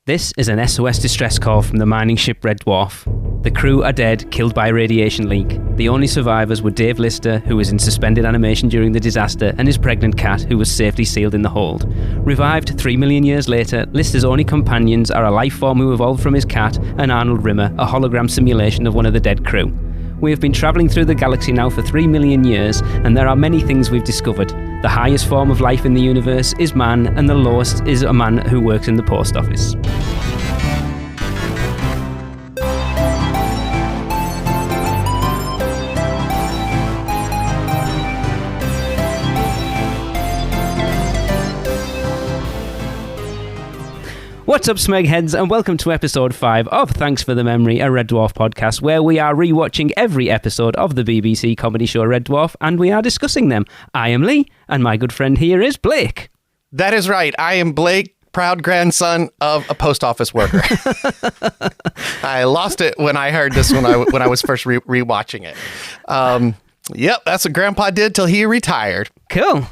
This is an SOS distress call from the mining ship Red Dwarf. The crew are dead, killed by a radiation leak. The only survivors were Dave Lister, who was in suspended animation during the disaster, and his pregnant cat, who was safely sealed in the hold. Revived 3 million years later, Lister's only companions are a life form who evolved from his cat, and Arnold Rimmer, a hologram simulation of one of the dead crew. We have been travelling through the galaxy now for 3 million years, and there are many things we've discovered. The highest form of life in the universe is man, and the lowest is a man who works in the post office. What's up, Smegheads, and welcome to episode 5 of Thanks for the Memory, a Red Dwarf podcast, where we are rewatching every episode of the BBC comedy show Red Dwarf, and we are discussing them. I am Lee, and my good friend here is Blake. That is right. I am Blake, proud grandson of a post office worker. I lost it when I heard this when I was first rewatching it. Yep, that's what Grandpa did till he retired. Cool.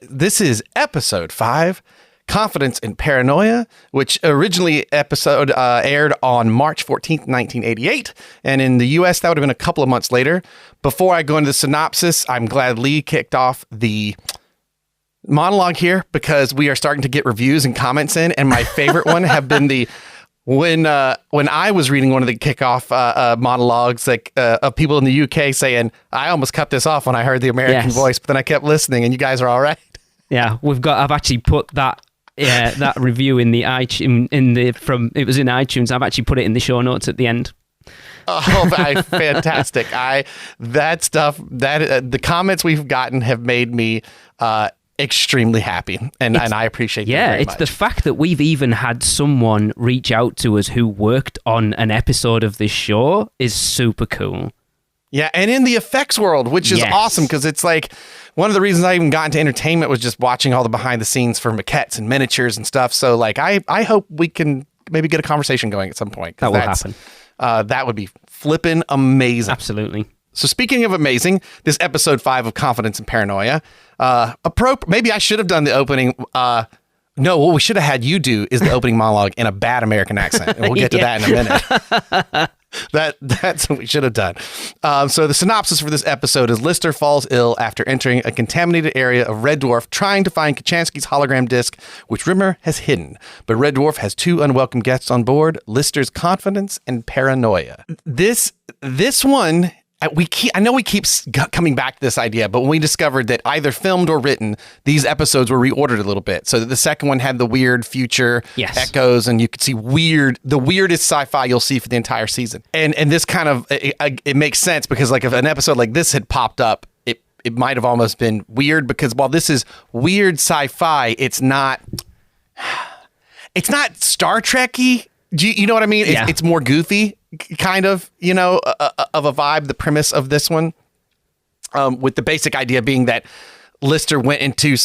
This is episode 5. Confidence and Paranoia, which originally aired on March 14th, 1988. And in the US, that would have been a couple of months later. Before I go into the synopsis, I'm glad Lee kicked off the monologue here because we are starting to get reviews and comments in. And my favorite one have been when I was reading one of the kickoff monologues of people in the UK saying, I almost cut this off when I heard the American voice, but then I kept listening and you guys are all right. Yeah, I've actually put that review in the iTunes, it was in iTunes. I've actually put it in the show notes at the end. Oh, fantastic. The comments we've gotten have made me extremely happy, and I appreciate that very much. The fact that we've even had someone reach out to us who worked on an episode of this show is super cool. Yeah, and in the effects world, which is awesome, because it's like one of the reasons I even got into entertainment was just watching all the behind the scenes for maquettes and miniatures and stuff. So like, I hope we can maybe get a conversation going at some point. That will happen. That would be flippin' amazing. Absolutely. So speaking of amazing, this episode 5 of Confidence and Paranoia, maybe I should have done the opening. No, what we should have had you do is the opening monologue in a bad American accent. And we'll get to that in a minute. That's what we should have done. So the synopsis for this episode is Lister falls ill after entering a contaminated area of Red Dwarf, trying to find Kachansky's hologram disc, which Rimmer has hidden. But Red Dwarf has 2 unwelcome guests on board, Lister's confidence and paranoia. This one... I know we keep coming back to this idea, but when we discovered that either filmed or written, these episodes were reordered a little bit. So that the second one had the weird future echoes, and you could see the weirdest sci-fi you'll see for the entire season. And this kind of, it makes sense because like if an episode like this had popped up, it might have almost been weird because while this is weird sci-fi, it's not Star Trek-y. You know what I mean? Yeah. It's more goofy. Kind of, of a vibe, the premise of this one, with the basic idea being that Lister went into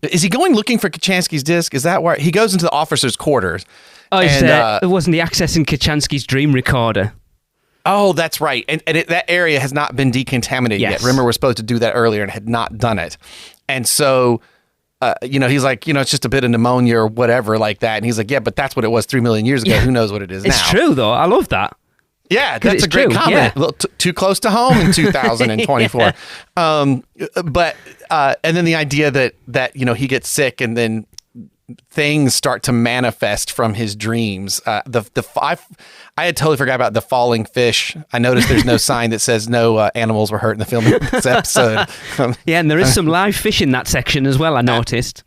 is he going looking for Kachansky's disc? Is that where he goes into the officer's quarters? Oh, it wasn't the accessing Kachansky's dream recorder. Oh, that's right. And that area has not been decontaminated yet. Remember, we're supposed to do that earlier and had not done it. And so... he's like, it's just a bit of pneumonia or whatever like that. And he's like, yeah, but that's what it was 3 million years ago. Yeah. Who knows what it is now? It's true, though. I love that. Yeah, that's a great comment. Yeah. A little too close to home in 2024. Yeah. And then the idea that he gets sick and then things start to manifest from his dreams. I had totally forgot about the falling fish. I noticed there's no sign that says no animals were hurt in the filming of this episode. Yeah, and there is some live fish in that section as well, I noticed.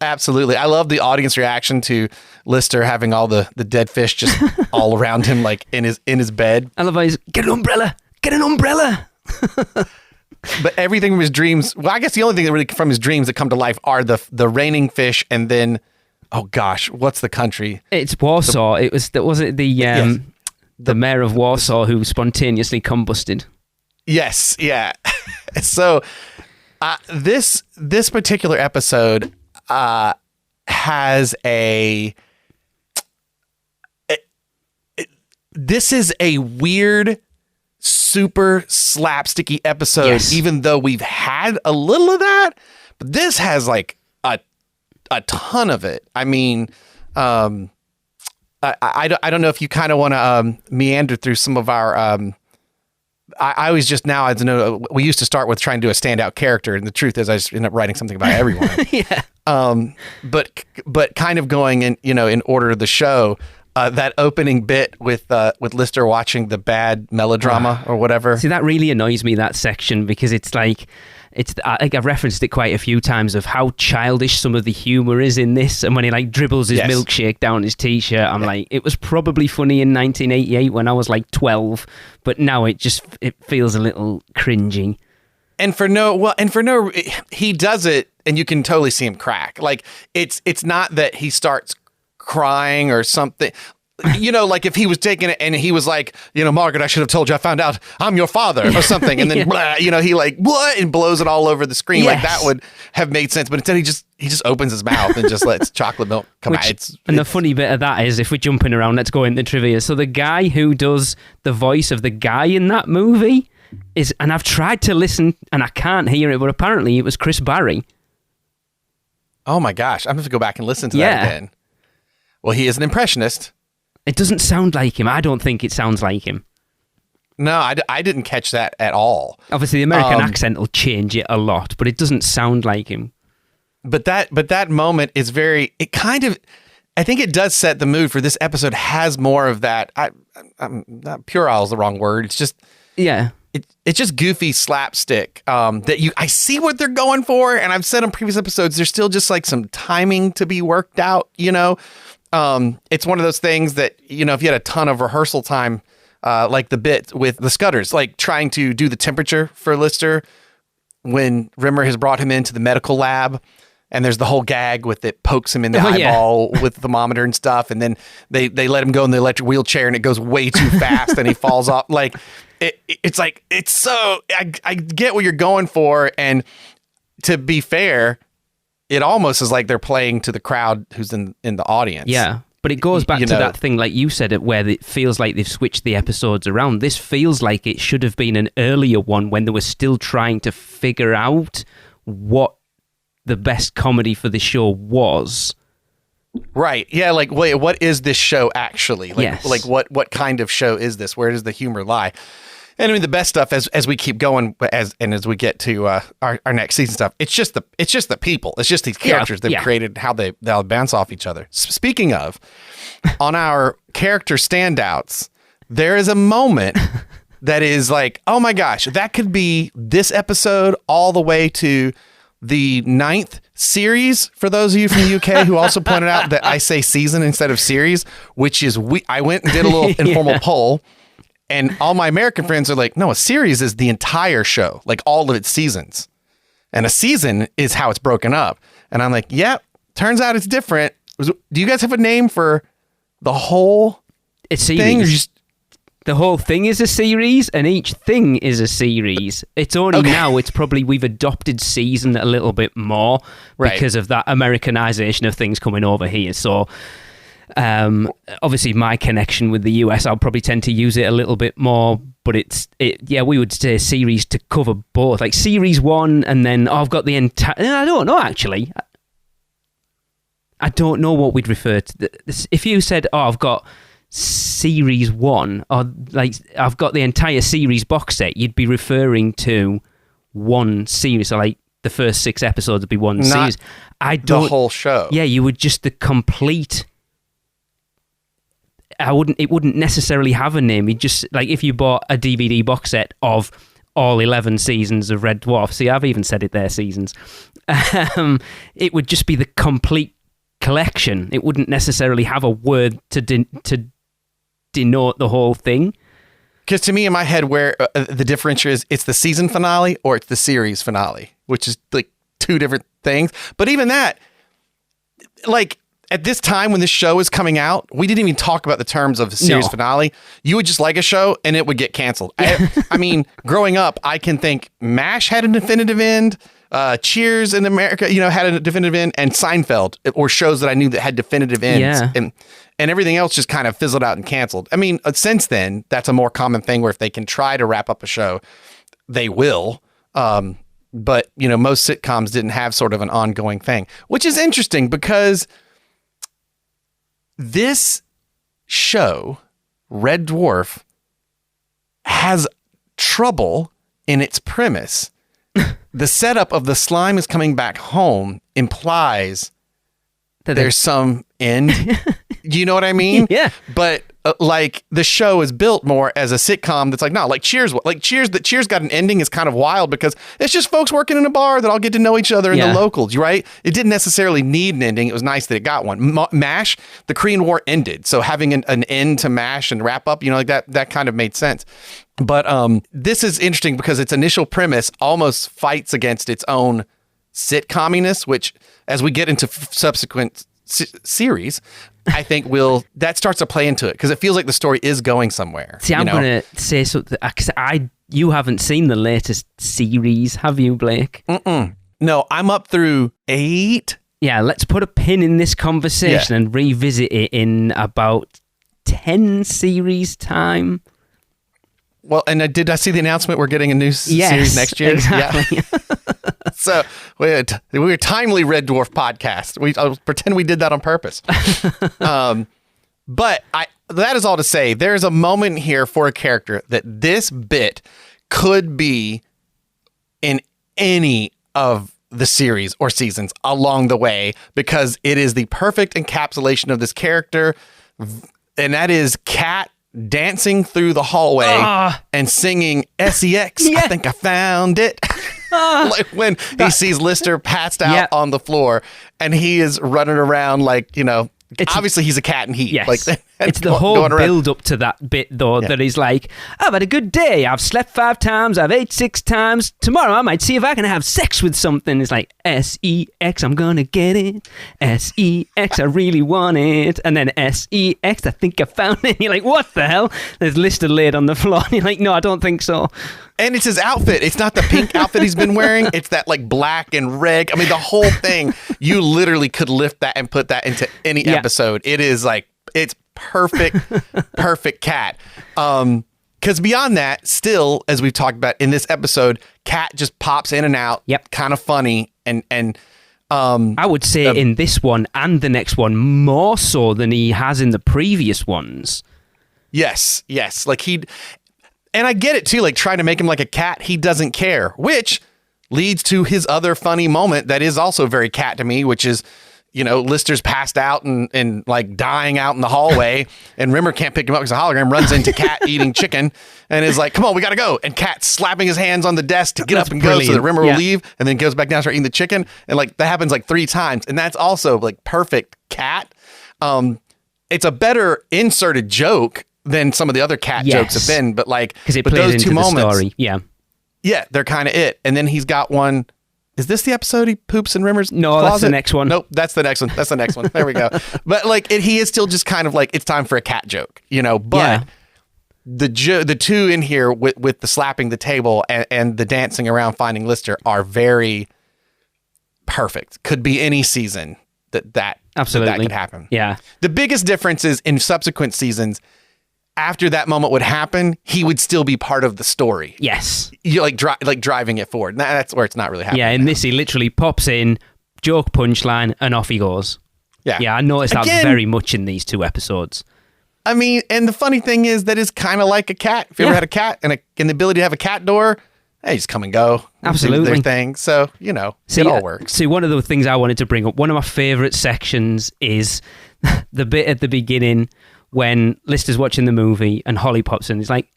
Absolutely. I love the audience reaction to Lister having all the dead fish just all around him, like in his bed. I love how he's, get an umbrella. But everything from his dreams, well, I guess the only thing that really from his dreams that come to life are the raining fish, and then, oh gosh, what's the country? It's Warsaw. Was it the mayor of Warsaw who spontaneously combusted? Yes, yeah. So this particular episode has this is a weird, super slapsticky episode, even though we've had a little of that, but this has like a ton of it. I mean, I don't know if you kind of want to meander through some of our. I always just now, as know, we used to start with trying to do a standout character, and the truth is, I just end up writing something about everyone. Yeah. But kind of going in order of the show. That opening bit with Lister watching the bad melodrama or whatever. See, that really annoys me, that section, because it's like I've referenced it quite a few times of how childish some of the humor is in this. And when he like dribbles his milkshake down his t-shirt, I'm like, it was probably funny in 1988 when I was like 12, but now it feels a little cringy. He does it, and you can totally see him crack. Like it's not that he starts crying or something. Like if he was taking it and he was like, Margaret, I should have told you, I found out I'm your father or something. And then, blah, he like, blah, and blows it all over the screen. Like that would have made sense. But instead he just opens his mouth and just lets chocolate milk come out. The funny bit of that is, if we're jumping around, let's go into trivia. So the guy who does the voice of the guy in that movie and I've tried to listen and I can't hear it, but apparently it was Chris Barry. Oh my gosh. I'm going to have to go back and listen to that again. Well, he is an impressionist. It doesn't sound like him. I don't think it sounds like him. No, I didn't catch that at all. Obviously, the American accent will change it a lot, but it doesn't sound like him. But that moment is I think it does set the mood for this episode. Has more of that. I'm not puerile is the wrong word. It's just It's just goofy slapstick that I see what they're going for, and I've said on previous episodes, there's still just like some timing to be worked out. It's one of those things that if you had a ton of rehearsal time, like the bit with the Scudders, like trying to do the temperature for Lister when Rimmer has brought him into the medical lab. And there's the whole gag with it pokes him in the eyeball with the thermometer and stuff. And then they let him go in the electric wheelchair and it goes way too fast and he falls off. Like, it's like, it's so, I get what you're going for. And to be fair, it almost is like they're playing to the crowd who's in the audience. Yeah. But it goes back to that thing, like you said, where it feels like they've switched the episodes around. This feels like it should have been an earlier one when they were still trying to figure out what the best comedy for the show was. Right. Yeah. Like, wait, what is this show actually? Like what kind of show is this? Where does the humor lie? And I mean, the best stuff as we keep going, as we get to our next season stuff, it's just the people. It's just these characters they've created, how they'll bounce off each other. Speaking of, on our character standouts, there is a moment that is like, oh my gosh, that could be this episode all the way to the 9th series, for those of you from the UK who also pointed out that I say season instead of series, which is I went and did a little informal poll, and all my American friends are like, no, a series is the entire show, like all of its seasons. And a season is how it's broken up. And I'm like, yep, turns out it's different. Do you guys have a name for the whole thing? Or just the whole thing is a series, and each thing is a series. It's only now, we've adopted season a little bit more because of that Americanization of things coming over here. So, obviously, my connection with the US, I'll probably tend to use it a little bit more. But we would say series to cover both, like series 1, and then I've got the entire. I don't know actually. I don't know what we'd refer to. If you said, I've got series 1, or like I've got the entire series box set, you'd be referring to one series. So like the first 6 episodes would be one series. The whole show. Yeah, you would just the complete. It wouldn't necessarily have a name. You'd just, like, if you bought a DVD box set of all 11 seasons of Red Dwarf. See, I've even said it there, seasons. It would just be the complete collection. It wouldn't necessarily have a word to denote the whole thing. Because to me, in my head, where the differential is, it's the season finale or it's the series finale, which is like 2 different things. But even that, like, at this time when this show is coming out, we didn't even talk about the terms of the series finale. You would just like a show and it would get canceled. I mean, growing up, I can think MASH had a definitive end. Cheers in America, had a definitive end, and Seinfeld, or shows that I knew that had definitive ends, and everything else just kind of fizzled out and canceled. I mean, since then, that's a more common thing where if they can try to wrap up a show, they will. But most sitcoms didn't have sort of an ongoing thing, which is interesting because this show, Red Dwarf, has trouble in its premise. The setup of the slime is coming back home implies that there's some end. Do you know what I mean? Yeah. But like the show is built more as a sitcom that's like, no, like Cheers. Like Cheers, that Cheers got an ending is kind of wild because it's just folks working in a bar that all get to know each other and the locals, right? It didn't necessarily need an ending. It was nice that it got one. MASH, the Korean War ended. So having an end to MASH and wrap up, like that kind of made sense. But this is interesting because its initial premise almost fights against its own sitcominess, which as we get into subsequent series, I think that starts to play into it because it feels like the story is going somewhere. See, I'm going to say something because you haven't seen the latest series, have you, Blake? No, I'm up through 8. Yeah, let's put a pin in this conversation and revisit it in about 10 series time. Well, and did I see the announcement we're getting a new series next year? Exactly. Yeah. So we're a timely Red Dwarf podcast. I'll pretend we did that on purpose. But that is all to say, there's a moment here for a character that this bit could be in any of the series or seasons along the way because it is the perfect encapsulation of this character, and that is Kat dancing through the hallway and singing SEX. I think I found it. Like when he sees Lister passed out on the floor and he is running around like, obviously he's a cat in heat. Yes. Like, it's the whole build up to that bit though, that he's like, I've had a good day. I've slept 5 times. I've ate 6 times. Tomorrow I might see if I can have sex with something. It's like SEX, I'm gonna get it. SEX, I really want it. And then SEX, I think I found it. And you're like, what the hell? There's Lister laid on the floor. And you're like, no, I don't think so. And it's his outfit. It's not the pink outfit he's been wearing. It's that like black and red. I mean, the whole thing, you literally could lift that and put that into any episode. It is like, it's perfect Cat. Because beyond that, still, as we've talked about in this episode, Cat just pops in and out. Yep. Kind of funny. And I would say in this one and the next one, more so than he has in the previous ones. Yes. Like and I get it too, like trying to make him like a cat, he doesn't care, which leads to his other funny moment that is also very Cat to me, which is, Lister's passed out and like dying out in the hallway and Rimmer can't pick him up because the hologram runs into Cat eating chicken and is like, come on, we got to go. And Cat's slapping his hands on the desk to get up and go so that Rimmer will leave and then goes back down and start eating the chicken. And like that happens like 3 times. And that's also like perfect Cat. It's a better inserted joke than some of the other Cat jokes have been, but like, because it plays those into 2 the moments, story. Yeah, they're kind of it. And then he's got one. Is this the episode he poops in Rimmer's closet? That's the next one. Nope, that's the next one. There we go. But like, he is still just kind of like, it's time for a cat joke, But the 2 in here with the slapping the table and the dancing around finding Lister are very perfect. Could be any season that absolutely that could happen. Yeah. The biggest difference is in subsequent seasons, after that moment would happen, he would still be part of the story. Yes. You like driving it forward. That's where it's not really happening. Yeah, in this he literally pops in, joke punchline, and off he goes. Yeah, I noticed that very much in these 2 episodes. I mean, and the funny thing is that is kind of like a cat. If you ever had a cat and the ability to have a cat door, they just come and go. Absolutely. Do their thing. So, it all works. See, one of the things I wanted to bring up, one of my favourite sections is the bit at the beginning when Lister's watching the movie and Holly pops in. He's like,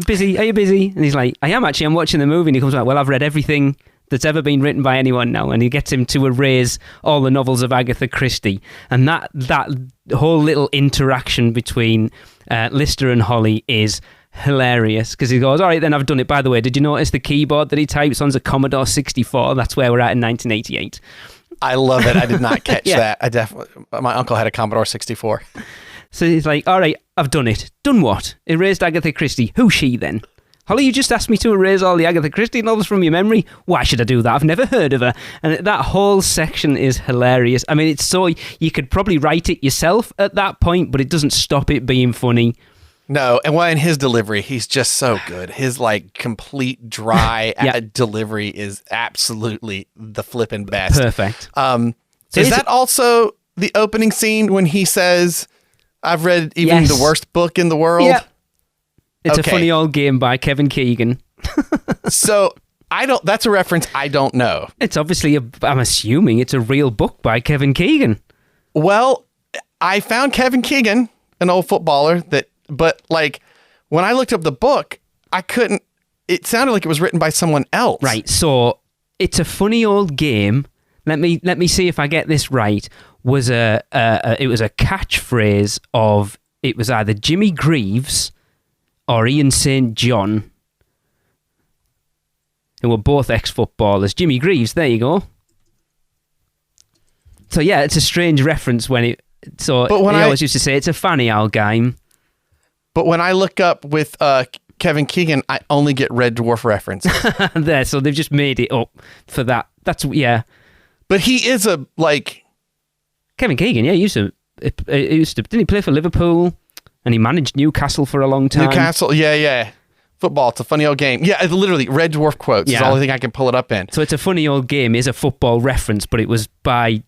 busy? Are you busy? And he's like, I am actually. I'm watching the movie. And he comes back, well, I've read everything that's ever been written by anyone now. And he gets him to erase all the novels of Agatha Christie. And that whole little interaction between Lister and Holly is hilarious because he goes, all right, then I've done it. By the way, did you notice the keyboard that he types on's a Commodore 64? That's where we're at in 1988. I love it. I did not catch that. I definitely. My uncle had a Commodore 64. So he's like, all right, I've done it. Done what? Erased Agatha Christie. Who's she then? Holly, you just asked me to erase all the Agatha Christie novels from your memory. Why should I do that? I've never heard of her. And that whole section is hilarious. I mean, it's so... You could probably write it yourself at that point, but it doesn't stop it being funny. No, and in his delivery, he's just so good. His like complete dry delivery is absolutely the flippin' best. Perfect. Is that also the opening scene when he says... I've read even the worst book in the world. Yep. It's a funny old game by Kevin Keegan. So that's a reference I don't know. It's obviously, I'm assuming it's a real book by Kevin Keegan. Well, I found Kevin Keegan, an old footballer, but like when I looked up the book, it sounded like it was written by someone else. Right. So it's a funny old game. Let me see if I get this right. It was a catchphrase of, it was either Jimmy Greaves or Ian St. John, who were both ex-footballers. Jimmy Greaves, there you go. So yeah, it's a strange reference I always used to say it's a funny old game. But when I look up with Kevin Keegan, I only get Red Dwarf references. There, so they've just made it up for that. That's, yeah. But he is Kevin Keegan, yeah, he used to, didn't he play for Liverpool? And he managed Newcastle for a long time. Newcastle, yeah. Football, it's a funny old game. Yeah, it's literally Red Dwarf quotes is the only thing I can pull it up in. So it's a funny old game, is a football reference, but it was by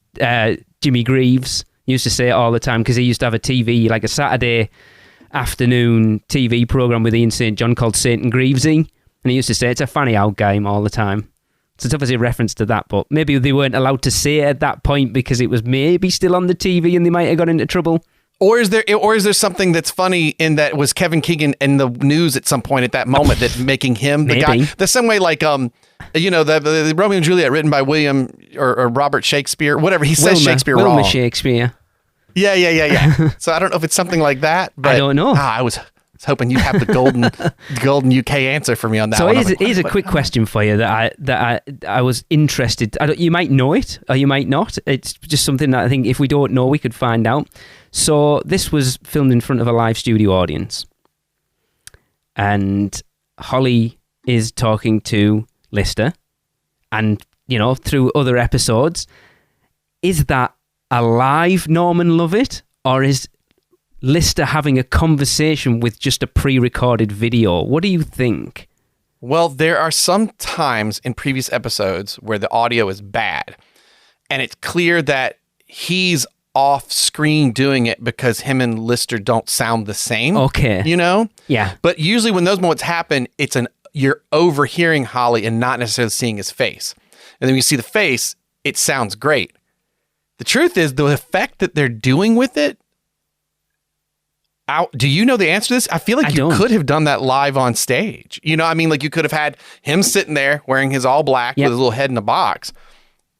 Jimmy Greaves. He used to say it all the time because he used to have a TV, like a Saturday afternoon TV program with Ian St. John called St. and Greavesy. And he used to say it's a funny old game all the time. So it's obviously a reference to that, but maybe they weren't allowed to say it at that point because it was maybe still on the TV and they might have got into trouble. Or is there something that's funny in that was Kevin Keegan in the news at some point at that moment that making him the guy? The same way like the Romeo and Juliet written by William or Robert Shakespeare, whatever. He says Shakespeare wrong. Wilma Shakespeare. Yeah. So I don't know if it's something like that. But I don't know. I was hoping you'd have the golden UK answer for me on that. So one. Here's a quick question for you that I was interested. You might know it or you might not. It's just something that I think if we don't know, we could find out. So this was filmed in front of a live studio audience, and Holly is talking to Lister, and through other episodes. Is that a live Norman Lovett, or is Lister having a conversation with just a pre-recorded video? What do you think? Well, there are some times in previous episodes where the audio is bad, and it's clear that he's off screen doing it because him and Lister don't sound the same. Okay. Yeah. But usually when those moments happen, you're overhearing Holly and not necessarily seeing his face. And then when you see the face, it sounds great. The truth is, the effect that they're doing with it, do you know the answer to this? I feel like you could have done that live on stage. Like you could have had him sitting there wearing his all black with his little head in a box.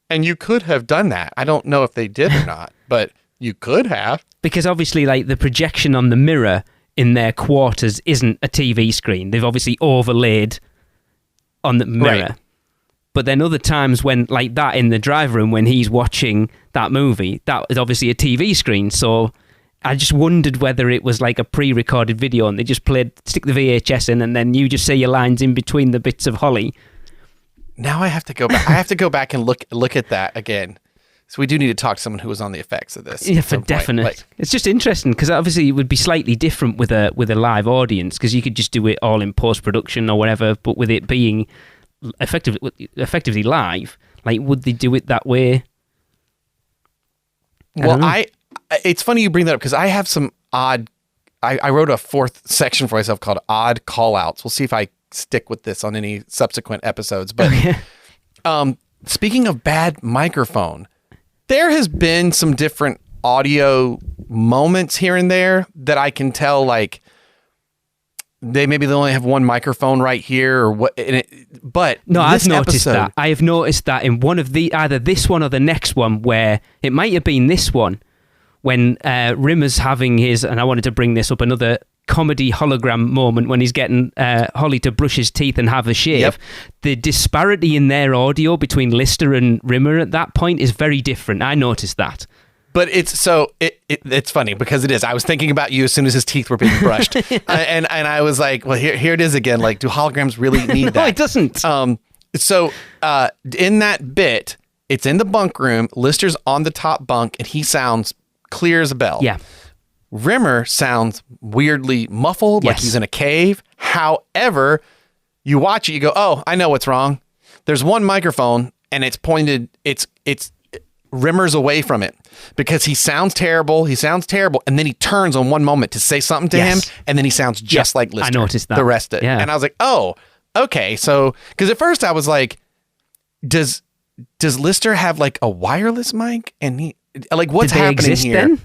And you could have done that. I don't know if they did or not, but you could have. Because obviously, like, the projection on the mirror in their quarters isn't a TV screen. They've obviously overlaid on the mirror. Right. But then other times when, like that in the drive room, when he's watching that movie, that is obviously a TV screen. So I just wondered whether it was like a pre-recorded video and they just stick the VHS in and then you just say your lines in between the bits of Holly. Now I have to go back. I have to go back and look at that again. So we do need to talk to someone who was on the effects of this. Yeah, for definite. It's just interesting because obviously it would be slightly different with a live audience because you could just do it all in post-production or whatever. But with it being effectively live, like, would they do it that way? It's funny you bring that up because I have some odd. I wrote a fourth section for myself called odd call-outs. We'll see if I stick with this on any subsequent episodes. But speaking of bad microphone, there has been some different audio moments here and there that I can tell, like, they only have one microphone right here or what. But no, I've noticed that. I have noticed that in one of either this one or the next one, where it might have been this one when Rimmer's having his, and I wanted to bring this up, another comedy hologram moment when he's getting Holly to brush his teeth and have a shave. Yep. The disparity in their audio between Lister and Rimmer at that point is very different. I noticed that. But it's funny because it is. I was thinking about you as soon as his teeth were being brushed, and I was like, well, here it is again. Like, do holograms really need that? No, it doesn't. So in that bit, it's in the bunk room. Lister's on the top bunk, and he sounds clear as a bell. Yeah. Rimmer sounds weirdly muffled, like he's in a cave. However, you watch it, you go, oh, I know what's wrong. There's one microphone, and it's pointed. It's Rimmer's away from it because he sounds terrible. And then he turns on one moment to say something to him. And then he sounds just like Lister. I noticed that. The rest of it. Yeah. And I was like, oh, okay. So, because at first I was like, does Lister have like a wireless mic? And he, like, what's happening here? Then?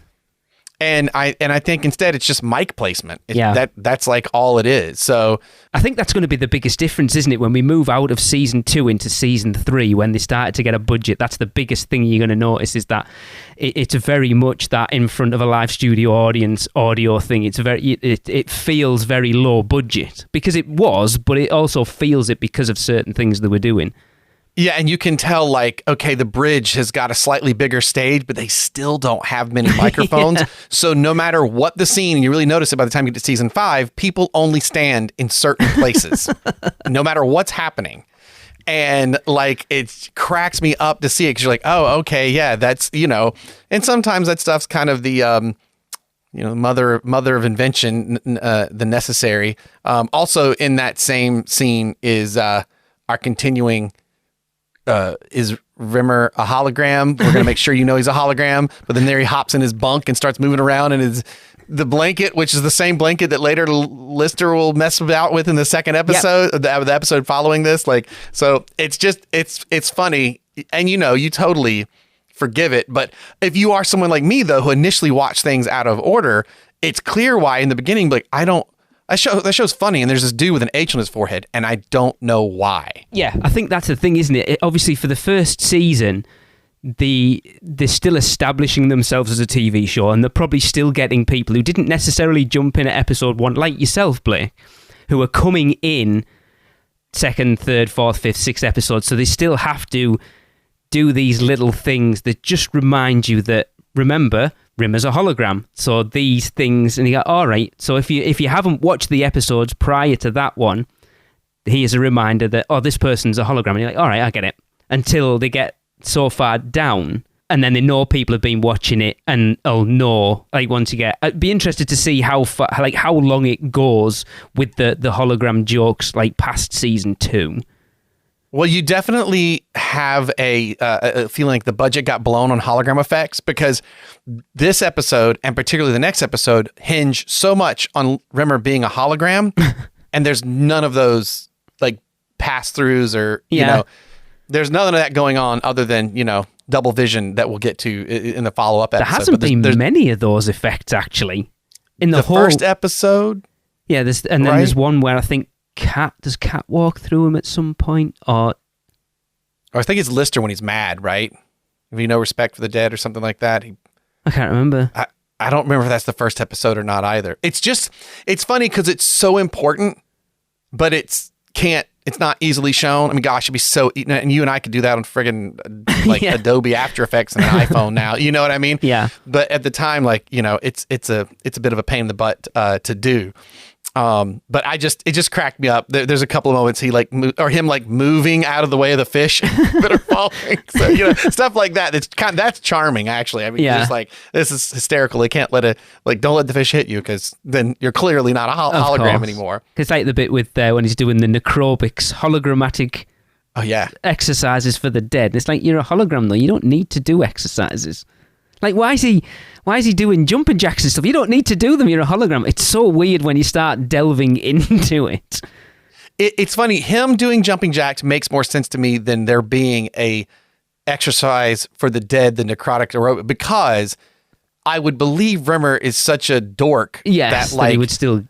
And I think instead it's just mic placement. That's like all it is. So I think that's going to be the biggest difference, isn't it? When we move out of season 2 into season 3, when they started to get a budget, that's the biggest thing you're going to notice is that it's very much that in front of a live studio audience audio thing. It feels very low budget because it was, but it also feels it because of certain things they were doing. Yeah, and you can tell, like, okay, the bridge has got a slightly bigger stage, but they still don't have many microphones. So no matter what the scene, you really notice it by the time you get to season 5, people only stand in certain places, no matter what's happening. And, like, it cracks me up to see it because you're like, oh, okay, yeah, that's, and sometimes that stuff's kind of the, mother of invention, the necessary. Also in that same scene is our continuing... is Rimmer a hologram? We're going to make sure he's a hologram. But then there he hops in his bunk and starts moving around in the blanket, which is the same blanket that later Lister will mess about with in the second episode, the episode following this. Like, so it's just, it's funny. And you totally forgive it. But if you are someone like me, though, who initially watched things out of order, it's clear why in the beginning, like, that show's funny, and there's this dude with an H on his forehead, and I don't know why. Yeah, I think that's the thing, isn't it? Obviously, for the first season, they're still establishing themselves as a TV show, and they're probably still getting people who didn't necessarily jump in at episode 1, like yourself, Blake, who are coming in second, third, fourth, fifth, sixth episodes, so they still have to do these little things that just remind you that, remember... Rimmer's a hologram. So these things, and you go, all right. So if you haven't watched the episodes prior to that one, here's a reminder that, this person's a hologram. And you're like, all right, I get it. Until they get so far down, and then they know people have been watching it, and they'll know, like, once you get... I'd be interested to see how long it goes with the hologram jokes, like, past season 2. Well, you definitely have a feeling like the budget got blown on hologram effects because this episode, and particularly the next episode, hinge so much on Rimmer being a hologram, and there's none of those, like, pass-throughs or, there's none of that going on other than, double vision that we'll get to in the follow-up episode. There hasn't been many of those effects, actually. In the whole... first episode? Yeah, there's one where I think does Cat walk through him at some point, or I think it's Lister when he's mad, right? Have you no respect for the dead or something like that? I can't remember. I don't remember if that's the first episode or not either. It's funny because it's so important, but it's not easily shown. I mean, gosh, it'd be so, and you and I could do that on friggin' Adobe After Effects and an iPhone now. You know what I mean? Yeah. But at the time, like, it's a bit of a pain in the butt to do. But it just cracked me up. There's a couple of moments him moving out of the way of the fish that are falling. So, stuff like that. That's charming, actually. I mean, just like, this is hysterical. They can't don't let the fish hit you because then you're clearly not a hologram anymore. It's like the bit with when he's doing the necrobics, hologrammatic exercises for the dead. It's like, you're a hologram though. You don't need to do exercises. Like, why is he doing jumping jacks and stuff? You don't need to do them. You're a hologram. It's so weird when you start delving into it. It's funny. Him doing jumping jacks makes more sense to me than there being a exercise for the dead, the necrotic aerobic, because I would believe Rimmer is such a dork. Yes, that he would still,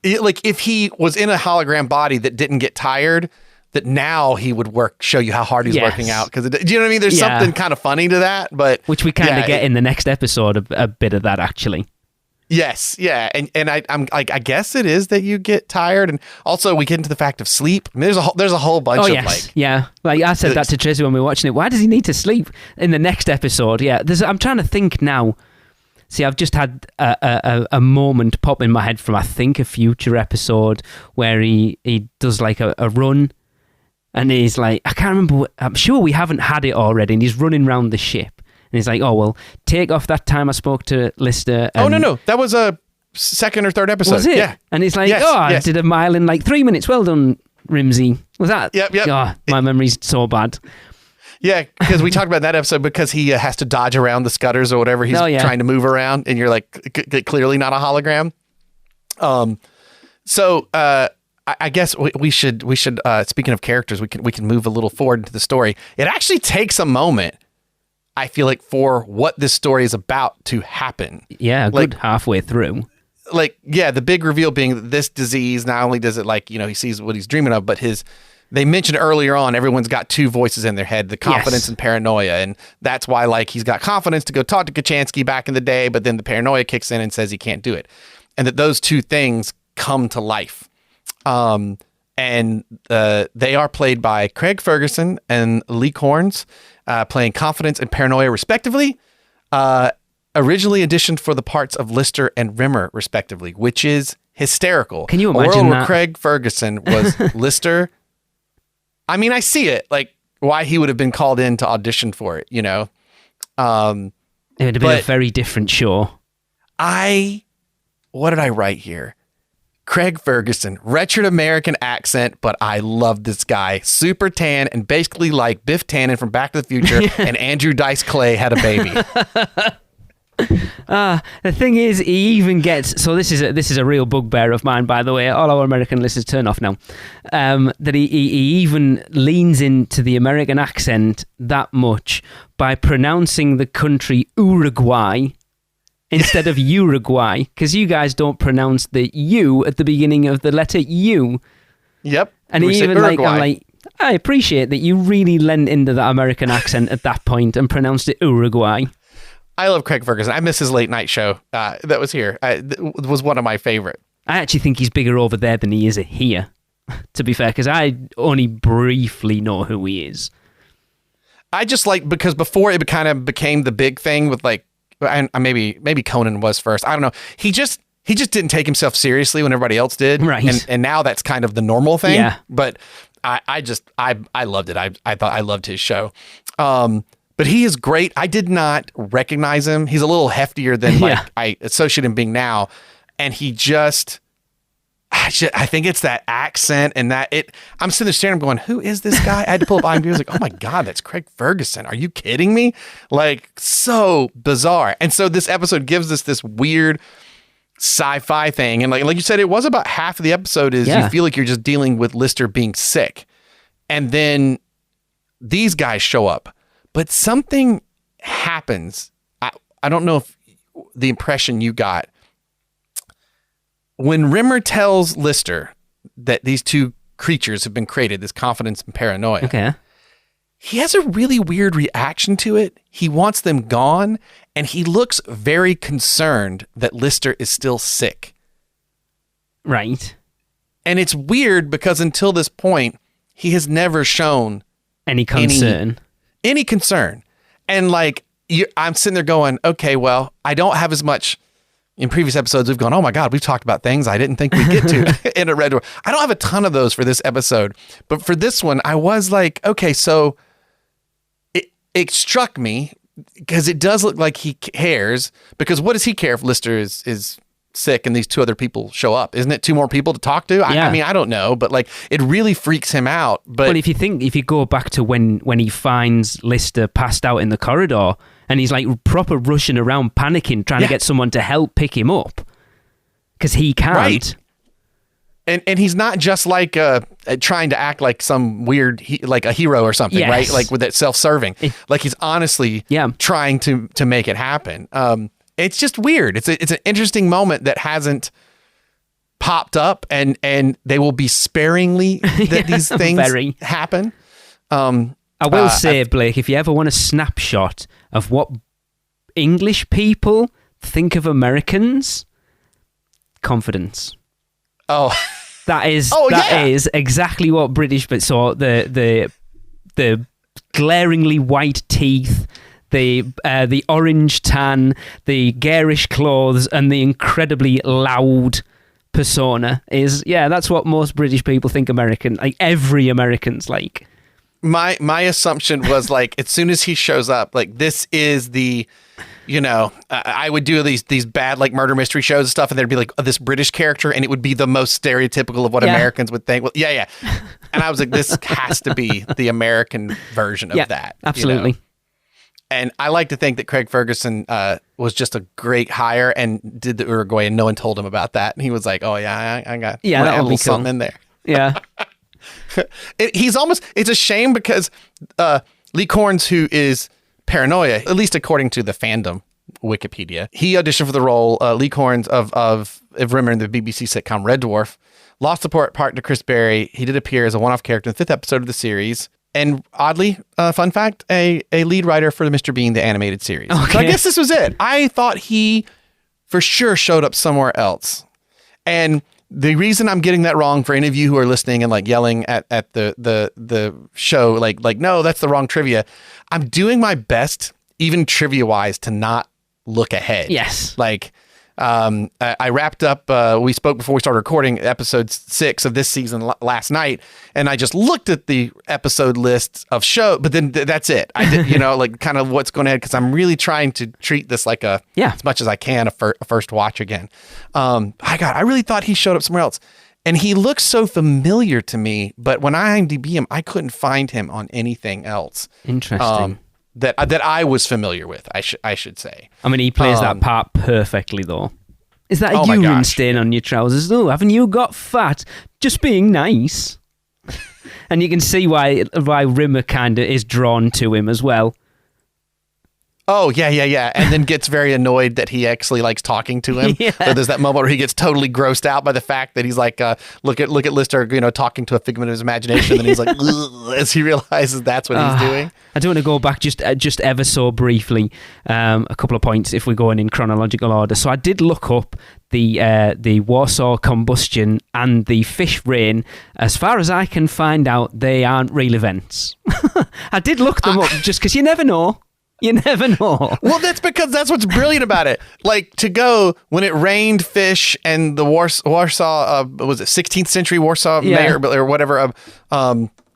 if he was in a hologram body that didn't get tired, that now he would show you how hard he's working out. Because do you know what I mean? There's something kind of funny to that, but which we kind of get in the next episode, a bit of that actually. Yes, yeah, and I'm like, I guess it is that you get tired, and also we get into the fact of sleep. I mean, there's a whole bunch of like I said that to Tracy when we were watching it. Why does he need to sleep in the next episode? Yeah, I'm trying to think now. See, I've just had a moment pop in my head from, I think, a future episode where he does like a run. And he's like, I can't remember. I'm sure we haven't had it already. And he's running around the ship. And he's like, oh, well, take off that time I spoke to Lister. No. That was a second or third episode. Was it? Yeah. And he's like, I did a mile in like 3 minutes. Well done, Rimsey. Was that? Yep. Oh, my memory's so bad. Yeah, because we talked about that episode because he has to dodge around the scutters or whatever he's trying to move around, and you're like, clearly not a hologram. So I guess we should speaking of characters, we can move a little forward into the story. It actually takes a moment, I feel like, for what this story is about to happen. Yeah, a good halfway through. Like, yeah, the big reveal being that this disease, not only does it, like, you know, he sees what he's dreaming of, but they mentioned earlier on, everyone's got two voices in their head, the confidence and paranoia. And that's why, like, he's got confidence to go talk to Kachansky back in the day, but then the paranoia kicks in and says he can't do it. And that those two things come to life. And they are played by Craig Ferguson and Lee Corns, playing confidence and paranoia respectively. Originally auditioned for the parts of Lister and Rimmer respectively, which is hysterical. Can you imagine that? Craig Ferguson was Lister. I mean, I see it, like why he would have been called in to audition for it, you know? It would have been a very different show. What did I write here? Craig Ferguson, wretched American accent, but I love this guy. Super tan and basically like Biff Tannen from Back to the Future and Andrew Dice Clay had a baby. The thing is, he even gets, so this is a real bugbear of mine, by the way. All our American listeners turn off now. That he even leans into the American accent that much by pronouncing the country Uruguay instead of Uruguay, because you guys don't pronounce the U at the beginning of the letter U. Yep. And even I'm like, I appreciate that you really lent into that American accent at that point and pronounced it Uruguay. I love Craig Ferguson. I miss his late night show that was here. It was one of my favorite. I actually think he's bigger over there than he is here, to be fair, because I only briefly know who he is. I just like, because before it kind of became the big thing with like, and maybe Conan was first. I don't know. He just didn't take himself seriously when everybody else did. Right. And now that's kind of the normal thing. Yeah. But I loved it. I thought I loved his show. But he is great. I did not recognize him. He's a little heftier than like I associate him being now. And he I think it's that accent and I'm sitting there staring, I'm going, who is this guy? I had to pull up IMDb. I was like, oh my God, that's Craig Ferguson. Are you kidding me? Like, so bizarre. And so this episode gives us this weird sci-fi thing. And like you said, it was about half of the episode is you feel like you're just dealing with Lister being sick. And then these guys show up. But something happens. I don't know if the impression you got. When Rimmer tells Lister that these two creatures have been created, this confidence and paranoia, he has a really weird reaction to it. He wants them gone, and he looks very concerned that Lister is still sick. Right. And it's weird because until this point, he has never shown any concern. Any concern. And like, I'm sitting there going, okay, well, I don't have as much. In previous episodes, we've gone, oh my God, we've talked about things I didn't think we'd get to in a Red Dwarf. I don't have a ton of those for this episode, but for this one, I was like, okay, so it struck me because it does look like he cares, because what does he care if Lister is sick and these two other people show up? Isn't it two more people to talk to? I mean, I don't know, but like it really freaks him out. But if you go back to when he finds Lister passed out in the corridor and he's like proper rushing around panicking, trying to get someone to help pick him up because he can't. Right. And he's not just like trying to act like some weird, like a hero or something, right? Like with that self-serving. Like he's honestly trying to make it happen. It's just weird. It's an interesting moment that hasn't popped up, and they will be sparingly that these things happen. I will say, Blake, if you ever want a snapshot of what English people think of Americans, Confidence. Oh, that is exactly what British. But so the glaringly white teeth, the orange tan, the garish clothes, and the incredibly loud persona is that's what most British people think American. Like every American's like. my assumption was like, as soon as he shows up, like this is the, I would do these bad like murder mystery shows and stuff, and there'd be like this British character, and it would be the most stereotypical of what Americans would think. Well, yeah. And I was like, this has to be the American version of that. Absolutely. And I like to think that Craig Ferguson was just a great hire and did the Uruguay, and no one told him about that. And he was like, oh yeah, I got a little something in there. Yeah. It's a shame because Lee Corns, who is Paranoia, at least according to the fandom Wikipedia, he auditioned for the role. Lee Corns of Rimmer in the BBC sitcom Red Dwarf, lost the part to Chris Berry. He did appear as a one-off character in the 5th episode of the series. And oddly, fun fact, a lead writer for the Mr. Bean, the animated series. Okay. So I guess this was it. I thought he for sure showed up somewhere else. And the reason I'm getting that wrong for any of you who are listening and like yelling at the show, like, no, that's the wrong trivia. I'm doing my best, even trivia wise, to not look ahead. Yes. Like, I wrapped up, we spoke before we started recording episode 6 of this season last night, and I just looked at the episode list of show, but then that's it. I did, like kind of what's going ahead, because I'm really trying to treat this like as much as I can, a first watch again. I really thought he showed up somewhere else, and he looks so familiar to me, but when I IMDb him, I couldn't find him on anything else. Interesting. That I was familiar with, I should say. I mean, he plays that part perfectly, though. Is that a urine stain on your trousers? Oh, haven't you got fat? Just being nice. And you can see why Rimmer kind of is drawn to him as well. Oh, yeah. And then gets very annoyed that he actually likes talking to him. Yeah. So there's that moment where he gets totally grossed out by the fact that he's like, look at Lister, talking to a figment of his imagination. And he's like, as he realizes that's what he's doing. I do want to go back just ever so briefly, a couple of points if we're going in chronological order. So I did look up the Warsaw combustion and the fish rain. As far as I can find out, they aren't real events. I did look them up just because you never know. You never know. Well, that's because that's what's brilliant about it. Like, to go when it rained fish and the Warsaw, was it 16th century Warsaw mayor or whatever,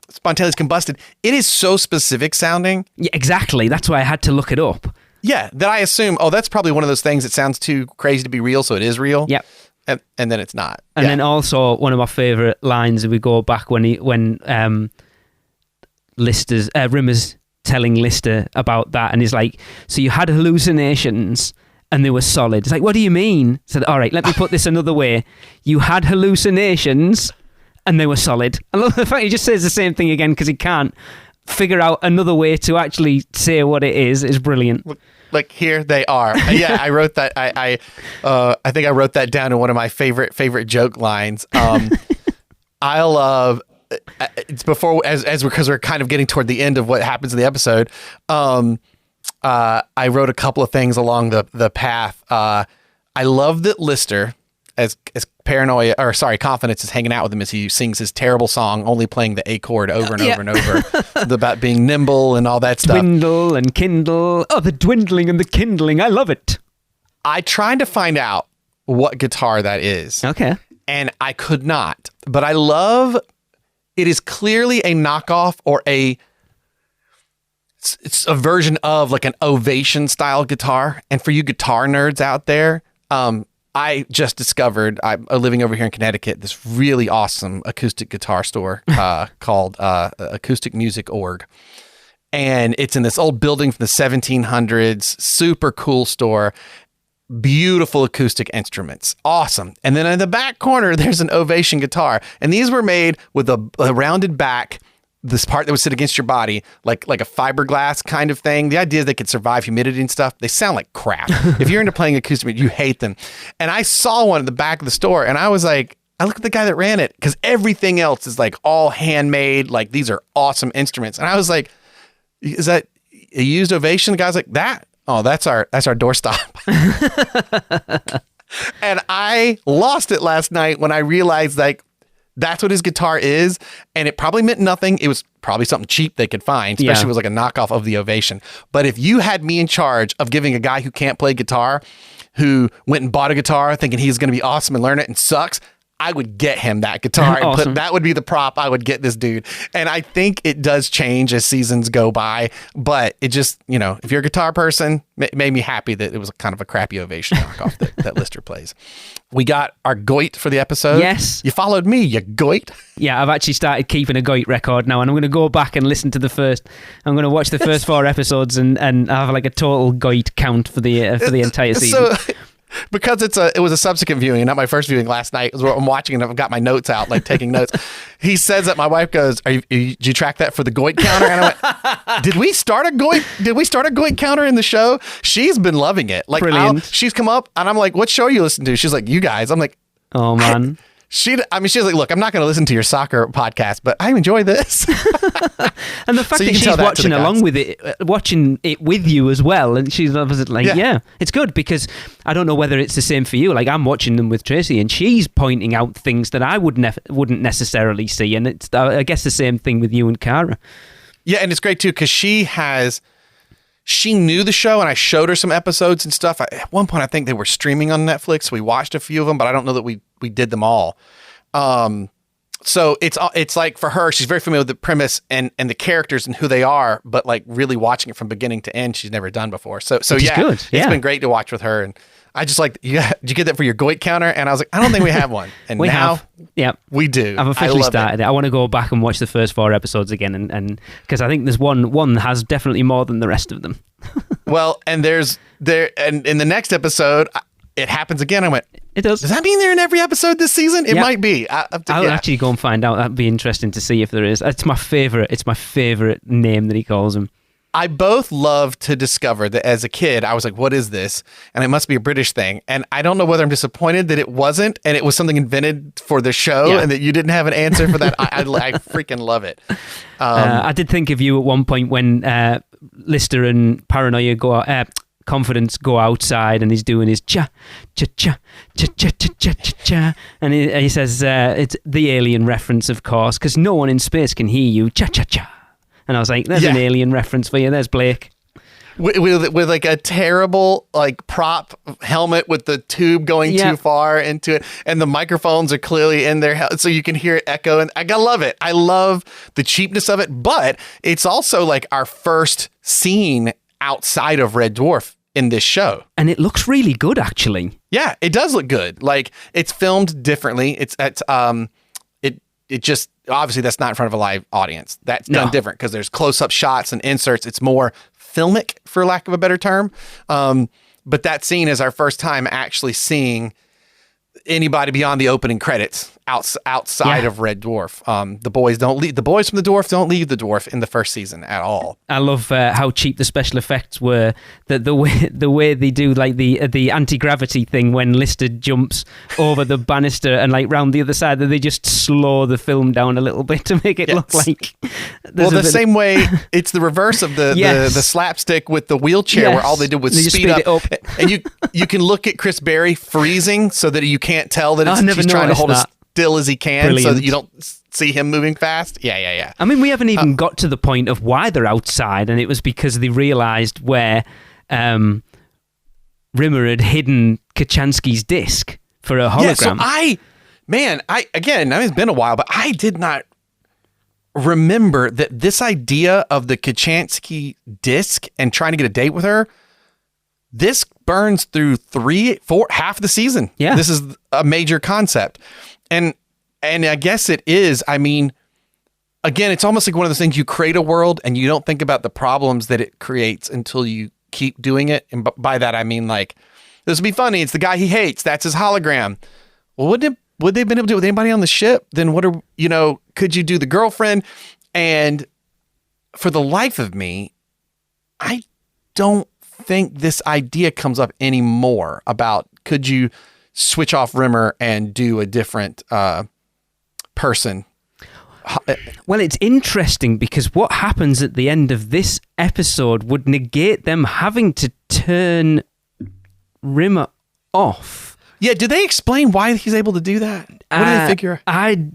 spontaneously combusted. It is so specific sounding. Yeah, exactly. That's why I had to look it up. Yeah, that I assume, that's probably one of those things that sounds too crazy to be real, so it is real. Yep. And then it's not. And then also one of my favorite lines, we go back when Rimmer's telling Lister about that, and he's like, so you had hallucinations and they were solid. It's like, what do you mean? I said, all right, let me put this another way. You had hallucinations and they were solid. I love the fact he just says the same thing again because he can't figure out another way to actually say what it is. It's brilliant. Like, here they are. Yeah, I wrote that. I think I wrote that down in one of my favorite joke lines. I love. It's before because we're kind of getting toward the end of what happens in the episode. I wrote a couple of things along the path. I love that Lister, as Confidence is hanging out with him as he sings his terrible song, only playing the A chord over and over and over, about being nimble and all that stuff. Dwindle and kindle. Oh, the dwindling and the kindling. I love it. I tried to find out what guitar that is. Okay. And I could not. But I love... It is clearly a knockoff or it's a version of like an Ovation style guitar. And for you guitar nerds out there, I just discovered, I'm living over here in Connecticut, this really awesome acoustic guitar store called Acoustic Music Org. And it's in this old building from the 1700s, super cool store. Beautiful acoustic instruments. Awesome. And then in the back corner, there's an Ovation guitar. And these were made with a rounded back, this part that would sit against your body, like a fiberglass kind of thing. The idea is they could survive humidity and stuff. They sound like crap. If you're into playing acoustic, you hate them. And I saw one in the back of the store, and I was like, I looked at the guy that ran it, because everything else is like all handmade. Like, these are awesome instruments. And I was like, is that a used Ovation? The guy's like, that? Oh, that's our doorstop. And I lost it last night when I realized, like, that's what his guitar is. And it probably meant nothing. It was probably something cheap they could find, especially if it was like a knockoff of the Ovation. But if you had me in charge of giving a guy who can't play guitar, who went and bought a guitar thinking he's going to be awesome and learn it and sucks, I would get him that guitar. And Awesome. that would be the prop I would get this dude. And I think it does change as seasons go by, but it just, if you're a guitar person, it made me happy that it was kind of a crappy Ovation knockoff that Lister plays. We got our Goit for the episode. Yes. You followed me, you Goit. Yeah, I've actually started keeping a Goit record now, and I'm going to go back and listen to I'm going to watch the first 4 episodes and have like a total Goit count for the entire season. So, because it was a subsequent viewing, not my first viewing last night. I'm watching and I've got my notes out, like taking notes. He says that my wife goes, did you track that for the Goit counter? And I went, did we start a Goit counter in the show? She's been loving it. Like, she's come up and I'm like, what show are you listening to? She's like, you guys. I'm like, oh man. She's like, look, I'm not going to listen to your soccer podcast, but I enjoy this. And the fact that she's watching along with it, watching it with you as well, and she's obviously like, yeah, it's good, because I don't know whether it's the same for you. Like, I'm watching them with Tracy, and she's pointing out things that I wouldn't necessarily see, and it's, I guess, the same thing with you and Cara. Yeah, and it's great too, because she knew the show, and I showed her some episodes and stuff. At one point, I think they were streaming on Netflix. We watched a few of them, but I don't know that we did them all. So it's like, for her, she's very familiar with the premise and the characters and who they are, but like really watching it from beginning to end, she's never done before. So yeah, good. It's been great to watch with her. And I just like, did you get that for your Goit counter? And I was like, I don't think we have one. And we do. I've officially started it. I want to go back and watch the first 4 episodes again, and because I think there's one has definitely more than the rest of them. Well, and and in the next episode, it happens again. I went, it does. Does that mean they're in every episode this season? It might be. I'll actually go and find out. That'd be interesting to see if there is. It's my favorite name that he calls him. I both love to discover that as a kid, I was like, what is this? And it must be a British thing. And I don't know whether I'm disappointed that it wasn't, and it was something invented for the show, and that you didn't have an answer for that. I freaking love it. I did think of you at one point when Lister and Paranoia go out. Confidence go outside, and he's doing his cha cha cha cha cha cha cha cha cha, and he says it's the alien reference, of course, because no one in space can hear you, cha cha cha. And I was like, there's an alien reference for you. There's Blake with like a terrible like prop helmet with the tube going too far into it, and the microphones are clearly in there, so you can hear it echo. And I love it. I love the cheapness of it, but it's also like our first scene outside of Red Dwarf in this show, and it looks really good, actually. Yeah, it does look good. Like, it's filmed differently. It just, obviously that's not in front of a live audience. That's done different because there's close-up shots and inserts. It's more filmic, for lack of a better term. But that scene is our first time actually seeing anybody beyond the opening credits outside of Red Dwarf. The boys from the Dwarf don't leave the Dwarf in the first season at all. I love how cheap the special effects were. The way they do like the anti-gravity thing when Lister jumps over the banister and like round the other side, that they just slow the film down a little bit to make it look like. Well, same way, it's the reverse of the slapstick with the wheelchair, where all they did was speed up. And you can look at Chris Berry freezing so that you can't tell that he's trying to hold as still as he can. So that you don't see him moving fast. Yeah. I mean, we haven't even got to the point of why they're outside, and it was because they realised where Rimmer had hidden Kachansky's disc for a hologram. Yeah, so it's been a while, but I did not remember that this idea of the Kachansky disc and trying to get a date with her, this burns through half the season. Yeah. This is a major concept. And I guess it is. I mean, again, it's almost like one of those things, you create a world and you don't think about the problems that it creates until you keep doing it. And by that, I mean, like, this would be funny. It's the guy he hates. That's his hologram. Well, would they have been able to do it with anybody on the ship? Then could you do the girlfriend? And for the life of me, I don't think this idea comes up anymore about, could you switch off Rimmer and do a different person? Well, it's interesting because what happens at the end of this episode would negate them having to turn Rimmer off. Yeah, do they explain why he's able to do that? What do they figure? I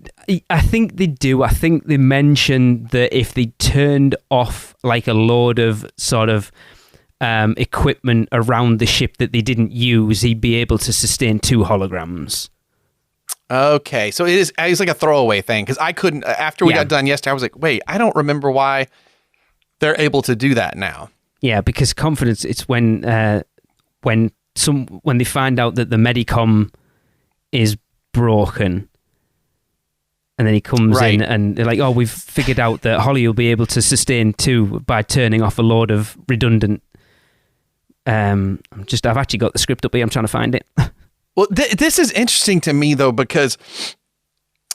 think they do. I think they mention that if they turned off like a load of sort of equipment around the ship that they didn't use, he'd be able to sustain 2 holograms. Okay, so it's like a throwaway thing because I couldn't. After we got done yesterday, I was like, wait, I don't remember why they're able to do that now. Yeah, because confidence. It's when they find out that the Medicom is broken, and then he comes in and they're like, "Oh, we've figured out that Holly will be able to sustain 2 by turning off a load of redundant." I've actually got the script up here. I'm trying to find it. Well, this is interesting to me though, because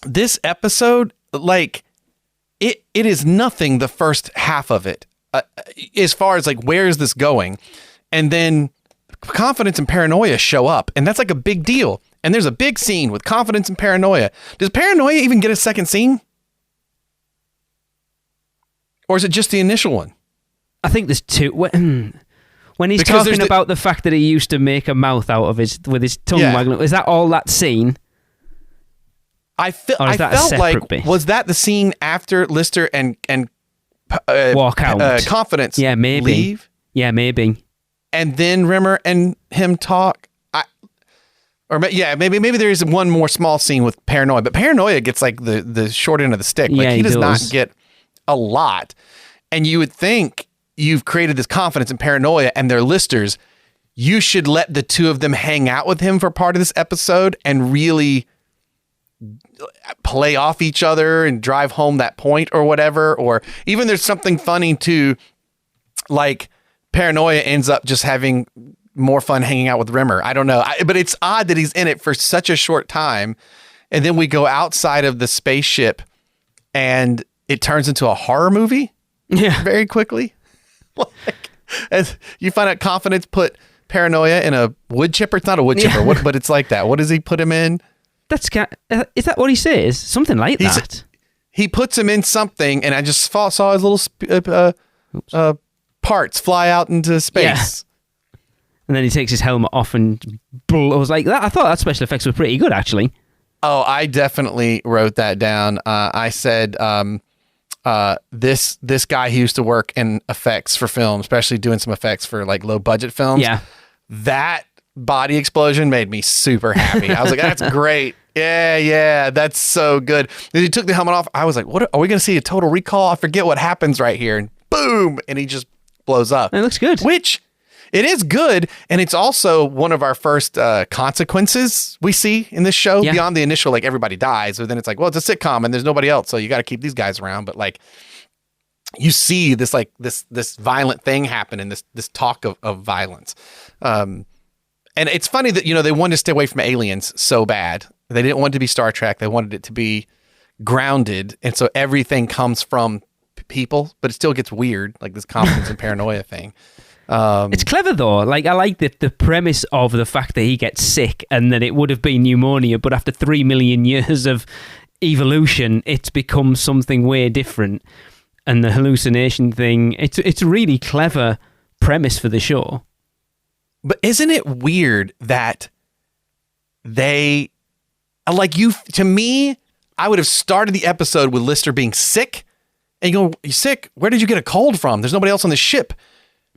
this episode, like, it is nothing the first half of it, as far as like, where is this going? And then Confidence and Paranoia show up, and that's like a big deal. And there's a big scene with Confidence and Paranoia. Does Paranoia even get a second scene? Or is it just the initial one? I think there's 2. When he's talking about the fact that he used to make a mouth out of with his tongue waggling, is that all that scene? I felt like bit? Was that the scene after Lister and walk out? Confidence, maybe leave, maybe, and then Rimmer and him talk. Maybe there is one more small scene with Paranoia, but Paranoia gets like the short end of the stick. Like he does not get a lot, and you would think. You've created this Confidence and Paranoia and they're Listers. You should let the 2 of them hang out with him for part of this episode and really play off each other and drive home that point or whatever. Or even there's something funny too, like Paranoia ends up just having more fun hanging out with Rimmer. I don't know. But it's odd that he's in it for such a short time. And then we go outside of the spaceship and it turns into a horror movie very quickly. Like, as you find out Confidence put Paranoia in a wood chipper. It's not a wood chipper, but it's like that. What does he put him in? Is that what he says? Something like that. He puts him in something, and I just saw his little parts fly out into space. Yeah. And then he takes his helmet off, and I was like, I thought that special effects were pretty good, actually. Oh, I definitely wrote that down. I said... this guy who used to work in effects for film, especially doing some effects for like low budget films. Yeah. That body explosion made me super happy. I was like, that's great. Yeah, that's so good. Then he took the helmet off. I was like, what are we going to see a total recall? I forget what happens right here. And boom, and he just blows up. It looks good. Which it is good, and it's also one of our first consequences we see in this show beyond the initial, like, everybody dies. But then it's like, well, it's a sitcom, and there's nobody else, so you got to keep these guys around. But, like, you see this, like, this violent thing happen and this talk of violence. And it's funny that, they wanted to stay away from aliens so bad. They didn't want it to be Star Trek. They wanted it to be grounded, and so everything comes from people, but it still gets weird, like this Confidence and Paranoia thing. It's clever though. Like, I like the premise of the fact that he gets sick and that it would have been pneumonia, but after 3 million years of evolution, it's become something way different. And the hallucination thing, it's a really clever premise for the show. But isn't it weird that they, like, to me, I would have started the episode with Lister being sick, and you go, "You sick? Where did you get a cold from? There's nobody else on the ship.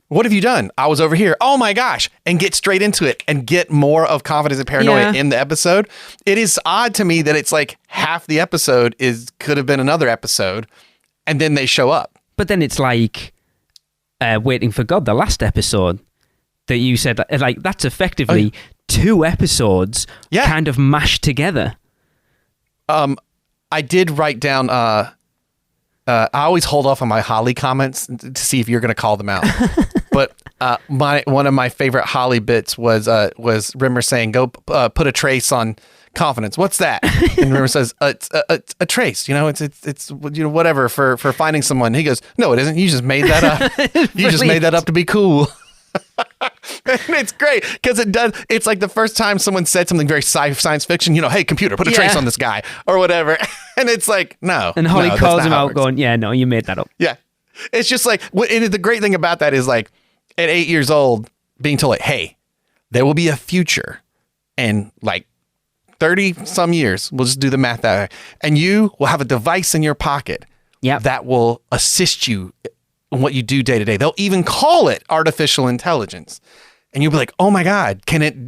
What have you done?" "I was over here." "Oh my gosh." And get straight into it and get more of Confidence and Paranoia in the episode. It is odd to me that it's like half the episode could have been another episode, and then they show up. But then it's like Waiting for God, the last episode that you said, like, that's effectively 2 episodes kind of mashed together. I did write down, I always hold off on my Holly comments to see if you're going to call them out. But one of my favorite Holly bits was Rimmer saying, "Go put a trace on Confidence." "What's that?" And Rimmer says, "It's a trace. It's whatever for finding someone." He goes, "No, it isn't. You just made that up. You just made that up to be cool." And it's great because it does. It's like the first time someone said something very science fiction. "Hey, computer, put a trace on this guy," or whatever. And it's like, no. And Holly calls him out, going, "Yeah, no, you made that up." Yeah, it's just like, the great thing about that is, like, at 8 years old, being told, like, "Hey, there will be a future, and like 30 some years, we'll just do the math that way, and you will have a device in your pocket that will assist you in what you do day to day. They'll even call it artificial intelligence." And you'll be like, "Oh my God,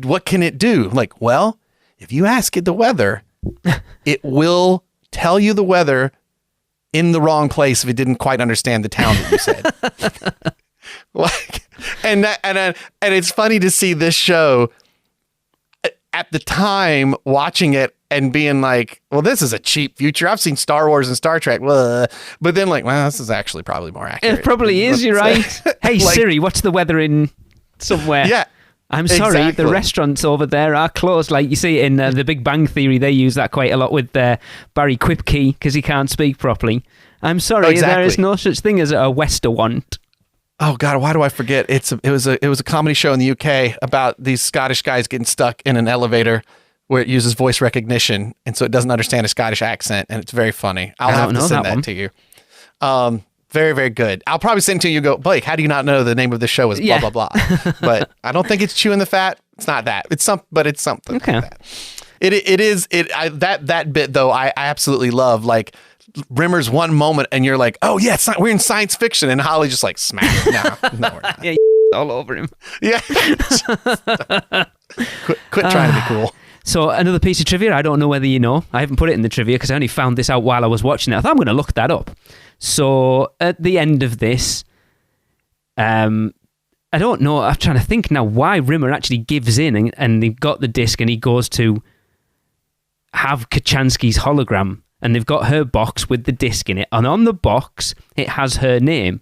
what can it do?" Like, "Well, if you ask it the weather, it will tell you the weather in the wrong place if it didn't quite understand the town that you said. Like, and it's funny to see this show at the time watching it and being like, well, this is a cheap future. I've seen Star Wars and Star Trek, but then like, well, this is actually probably more accurate. It probably is. You're right. Hey, like, Siri, what's the weather in somewhere? Yeah. I'm sorry, exactly. The restaurants over there are closed. Like you see in The Big Bang Theory, they use that quite a lot with Barry Kripke because he can't speak properly. I'm sorry, there is no such thing as a Westerwant. Oh God, why do I forget? It was a comedy show in the UK about these Scottish guys getting stuck in an elevator where it uses voice recognition, and so it doesn't understand a Scottish accent, and it's very funny. I'll have to send that to you. Very, very good. I'll probably send it to you. You go, Blake, how do you not know the name of the show is blah, blah, blah? But I don't think it's Chewing the Fat. It's not that. But it's something okay. like that. It is. That bit, though, I absolutely love. Like, Rimmer's one moment, and you're like, oh, yeah, we're in science fiction. And Holly just like, smack it. No, we're not. Yeah, all over him. Yeah. Quit trying to be cool. So another piece of trivia, I don't know whether you know. I haven't put it in the trivia because I only found this out while I was watching it. I thought I'm going to look that up. So at the end of this, I don't know. I'm trying to think now why Rimmer actually gives in and they've got the disc and he goes to have Kachansky's hologram and they've got her box with the disc in it. And on the box, it has her name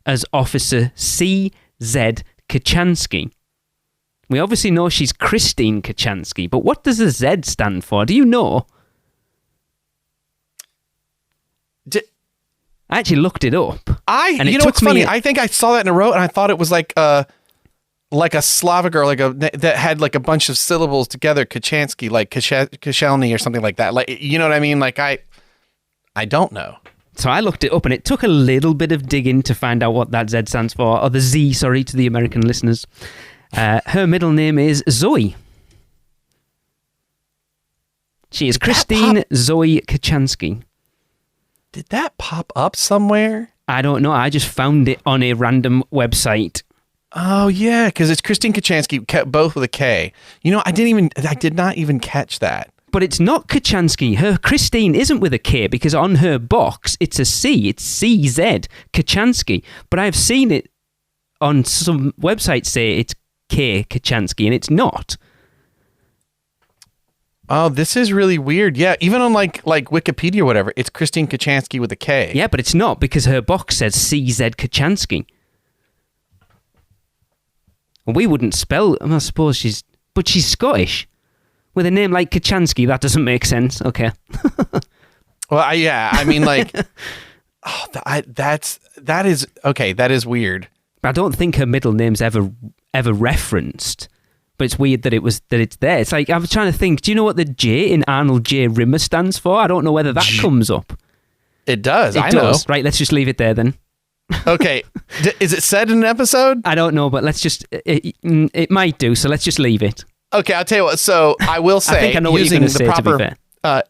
as Officer C.Z. Kachansky. We obviously know she's Christine Kachansky, but what does the Z stand for? Do you know? I actually looked it up. You know what's funny? I think I saw that in a row, and I thought it was like a Slavic or that had like a bunch of syllables together, Kachansky, like Kashelny or something like that. Like, you know what I mean? Like I don't know. So I looked it up, and it took a little bit of digging to find out what that Z stands for, or the Z, sorry, to the American listeners. Her middle name is Zoe. She is Christine Zoe Kachansky. Did that pop up somewhere? I don't know. I just found it on a random website. Oh, yeah, because it's Christine Kachansky, both with a K. You know, I did not even catch that. But it's not Kachansky. Her Christine isn't with a K because on her box, it's a C. It's CZ Kachansky. But I've seen it on some websites say it's K Kachansky, and it's not. Oh, this is really weird. Yeah, even on like Wikipedia or whatever, it's Christine Kachansky with a K. Yeah, but it's not because her box says CZ Kachansky. We wouldn't spell. I suppose she's Scottish with a name like Kachansky. That doesn't make sense. Okay. Well, I mean, like, that is weird. I don't think her middle name's ever referenced. But it's weird that it's there. It's like, I was trying to think, do you know what the J in Arnold J. Rimmer stands for? I don't know whether that comes up. It does. It does. Know. Right, let's just leave it there then. Okay. Is it said in an episode? I don't know, but let's just, it might do, so let's just leave it. Okay, I'll tell you what. So I will say, I think I know what you're going to say, to be fair.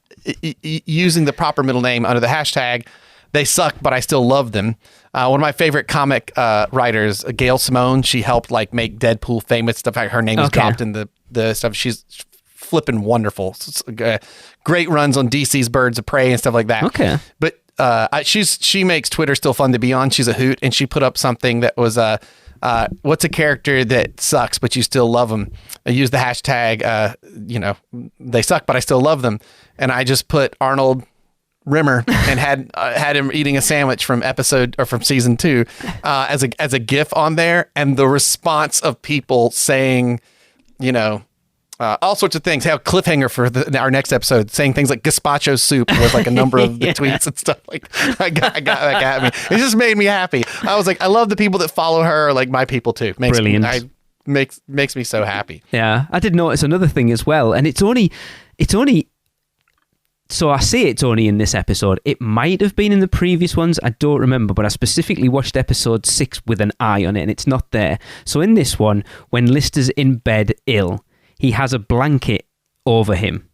Using the proper middle name under the hashtag, they suck, but I still love them. One of my favorite comic writers, Gail Simone, she helped like make Deadpool famous stuff. Her name is dropped in the stuff. She's flipping wonderful. Great runs on DC's Birds of Prey and stuff like that. Okay. But she makes Twitter still fun to be on. She's a hoot, and she put up something that was what's a character that sucks but you still love them? I use the hashtag they suck but I still love them, and I just put Arnold Rimmer and had him eating a sandwich from season 2 as a GIF on there, and the response of people saying, all sorts of things. Have a cliffhanger for our next episode, saying things like gazpacho soup with like a number of the tweets and stuff. Like I got that got me. It just made me happy. I was like, I love the people that follow her, like my people too. Brilliant. Makes me so happy. Yeah, I did notice another thing as well, and it's only. So I say it's only in this episode. It might have been in the previous ones. I don't remember, but I specifically watched episode 6 with an eye on it, and it's not there. So in this one, when Lister's in bed ill, he has a blanket over him,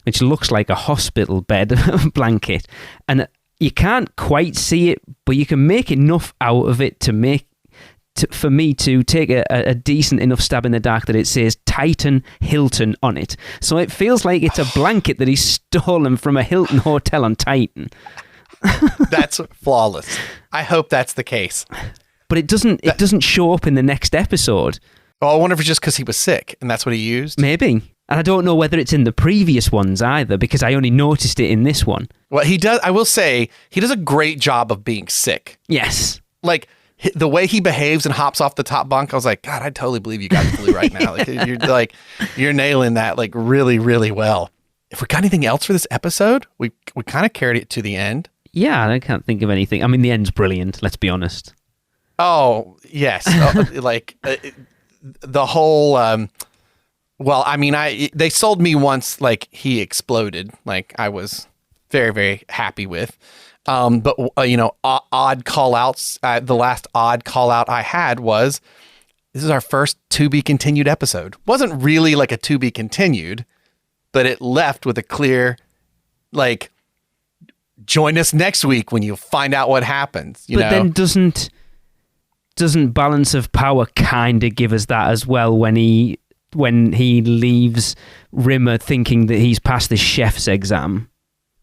which looks like a hospital bed blanket. And you can't quite see it, but you can make enough out of it to for me to take a decent enough stab in the dark that it says Titan Hilton on it. So it feels like it's a blanket that he's stolen from a Hilton hotel on Titan. That's flawless. I hope that's the case. But it doesn't show up in the next episode. Oh, I wonder if it's just because he was sick and that's what he used. Maybe. And I don't know whether it's in the previous ones either, because I only noticed it in this one. Well, he does. I will say he does a great job of being sick. Yes. Like the way he behaves and hops off the top bunk, I was like, God, I totally believe you got the flu right now. You're nailing that like really, really well. If we got anything else for this episode, we kind of carried it to the end. Yeah, I can't think of anything. I mean, the end's brilliant. Let's be honest. Oh yes, the whole. Well, I mean, they sold me once like he exploded. Like I was very, very happy with. But odd call outs. The last odd call out I had was this is our first to be continued episode. Wasn't really like a to be continued, but it left with a clear like join us next week when you find out what happens. But then doesn't Balance of Power kind of give us that as well when he leaves Rimmer thinking that he's passed the chef's exam?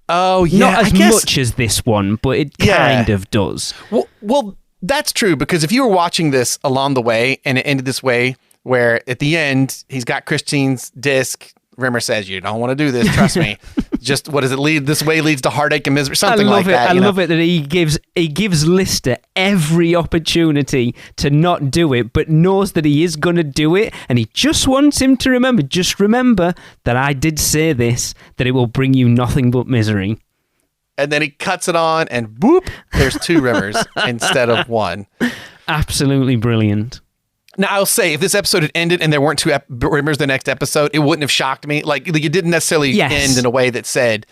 Oh, yeah. Not as much as this one, but it kind of does. Well, that's true, because if you were watching this along the way and it ended this way, where at the end, he's got Christine's disc, Rimmer says, you don't want to do this, trust me. Just, what does it lead? This way leads to heartache and misery, something like that. I love it that he gives Lister every opportunity to not do it, but knows that he is going to do it, and he just wants him to remember, just remember that I did say this, that it will bring you nothing but misery. And then he cuts it on, and boop, there's two Rimmers instead of one. Absolutely brilliant. Now, I'll say, if this episode had ended and there weren't two Rimmers the next episode, it wouldn't have shocked me. Like it didn't necessarily end in a way that said,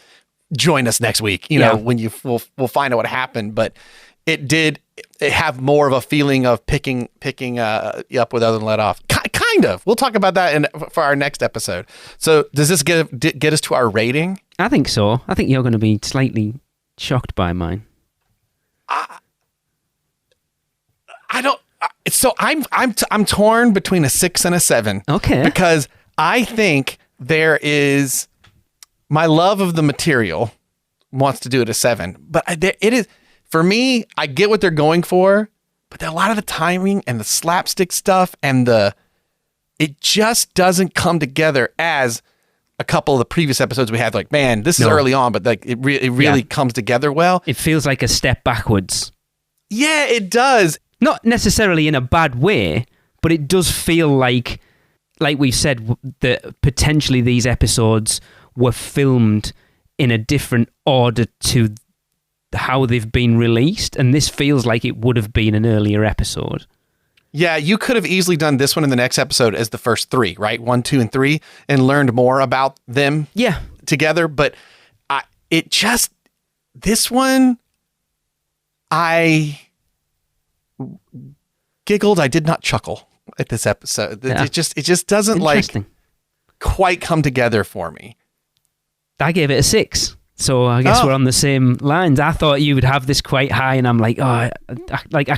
join us next week, when we'll find out what happened. But it did have more of a feeling of picking you up with other than let off. Kind of. We'll talk about that for our next episode. So does this get us to our rating? I think so. I think you're going to be slightly shocked by mine. I don't. So I'm torn between a 6 and a 7. Okay. Because I think there is my love of the material wants to do it a 7, but it is for me. I get what they're going for, but a lot of the timing and the slapstick stuff and it just doesn't come together as a couple of the previous episodes we had. Like, man, this is early on, but like it really comes together well. It feels like a step backwards. Yeah, it does. Not necessarily in a bad way, but it does feel like we've said, that potentially these episodes were filmed in a different order to how they've been released, and this feels like it would have been an earlier episode. Yeah, you could have easily done this one in the next episode as the first 3, right? 1, 2, and 3, and learned more about them together, but this one, I giggled. I did not chuckle at this episode. It just doesn't quite come together for me. I gave it a 6, so I guess we're on the same lines. I thought you would have this quite high, and I'm like, I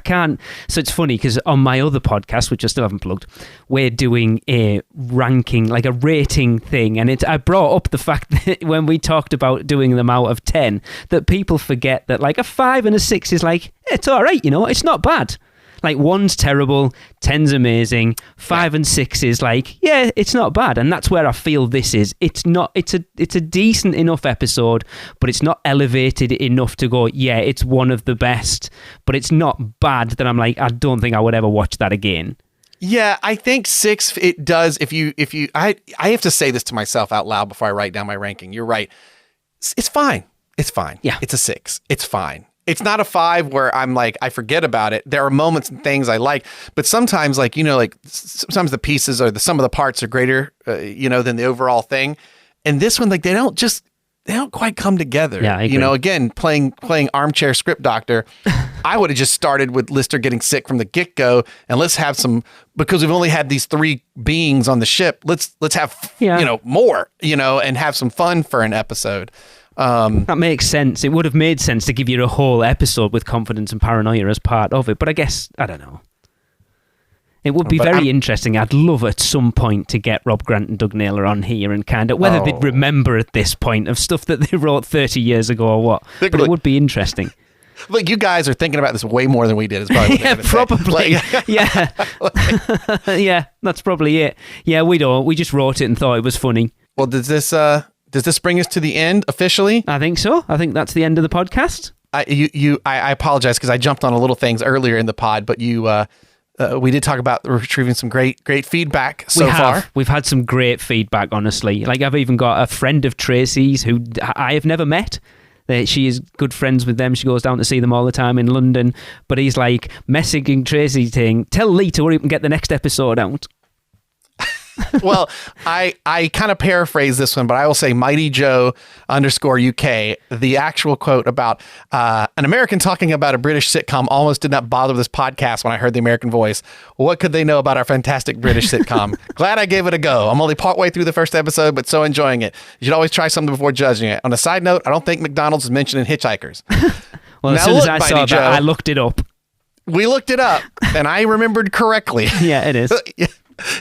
can't. So it's funny because on my other podcast, which I still haven't plugged, we're doing a ranking, like a rating thing, and I brought up the fact that when we talked about doing them out of 10, that people forget that like a 5 and a 6 is like, it's all right, it's not bad. Like 1's terrible, 10's amazing, 5 and 6 is like, yeah, it's not bad. And that's where I feel this is. It's a decent enough episode, but it's not elevated enough to go, yeah, it's one of the best, but it's not bad that I'm like, I don't think I would ever watch that again. Yeah, I think 6, it does. I have to say this to myself out loud before I write down my ranking. You're right. It's fine. It's fine. Yeah. It's a 6. It's fine. It's not a 5 where I'm like, I forget about it. There are moments and things I like, but sometimes sometimes the pieces or some of the parts are greater, than the overall thing. And this one, like, they don't quite come together. Yeah, I agree. Again, playing armchair script doctor, I would have just started with Lister getting sick from the get-go, and let's have some, because we've only had these 3 beings on the ship. Let's have, more, and have some fun for an episode. That makes sense. It would have made sense to give you a whole episode with Confidence and Paranoia as part of it, but I guess, I don't know. It would be very interesting. I'd love at some point to get Rob Grant and Doug Naylor on here and kind of, whether they'd remember at this point of stuff that they wrote 30 years ago or what. But it would be interesting. Look, you guys are thinking about this way more than we did. Is probably yeah, probably. Yeah. Yeah, that's probably it. Yeah, we don't. We just wrote it and thought it was funny. Well, does this bring us to the end officially? I think so. I think that's the end of the podcast. I apologize because I jumped on a little things earlier in the pod, but we did talk about retrieving some great feedback so far. We've had some great feedback, honestly. Like, I've even got a friend of Tracy's who I have never met. She is good friends with them. She goes down to see them all the time in London. But he's like messaging Tracy saying, tell Lee to hurry up and get the next episode out. Well, I kind of paraphrase this one, but I will say Mighty Joe _UK, the actual quote about an American talking about a British sitcom almost did not bother this podcast when I heard the American voice. What could they know about our fantastic British sitcom? Glad I gave it a go. I'm only partway through the first episode, but so enjoying it. You should always try something before judging it. On a side note, I don't think McDonald's is mentioned in Hitchhikers. Well, now, as soon as I saw that, I looked it up. We looked it up, and I remembered correctly. Yeah, it is.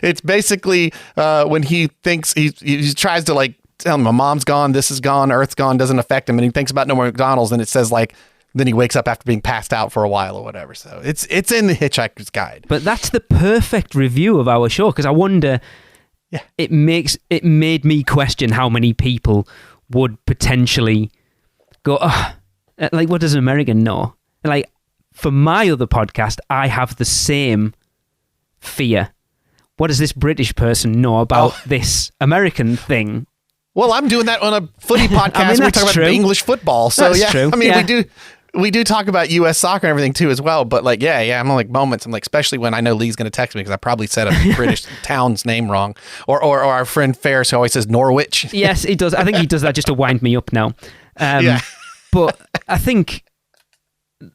It's basically when he thinks he tries to like tell him my mom's gone, this is gone, Earth's gone, doesn't affect him, and he thinks about no more McDonald's, and it says like then he wakes up after being passed out for a while or whatever. So it's in the Hitchhiker's Guide. But that's the perfect review of our show, because I wonder, it made me question how many people would potentially go, like, what does an American know? Like, for my other podcast, I have the same fear. What does this British person know about this American thing? Well, I'm doing that on a footy podcast. I mean, we're talking about English football. So that's true. I mean, we do talk about U.S. soccer and everything too as well. But like, I'm on like moments. I'm like, especially when I know Lee's going to text me because I probably said a British town's name wrong. Or our friend Ferris who always says Norwich. Yes, he does. I think he does that just to wind me up now. But I think,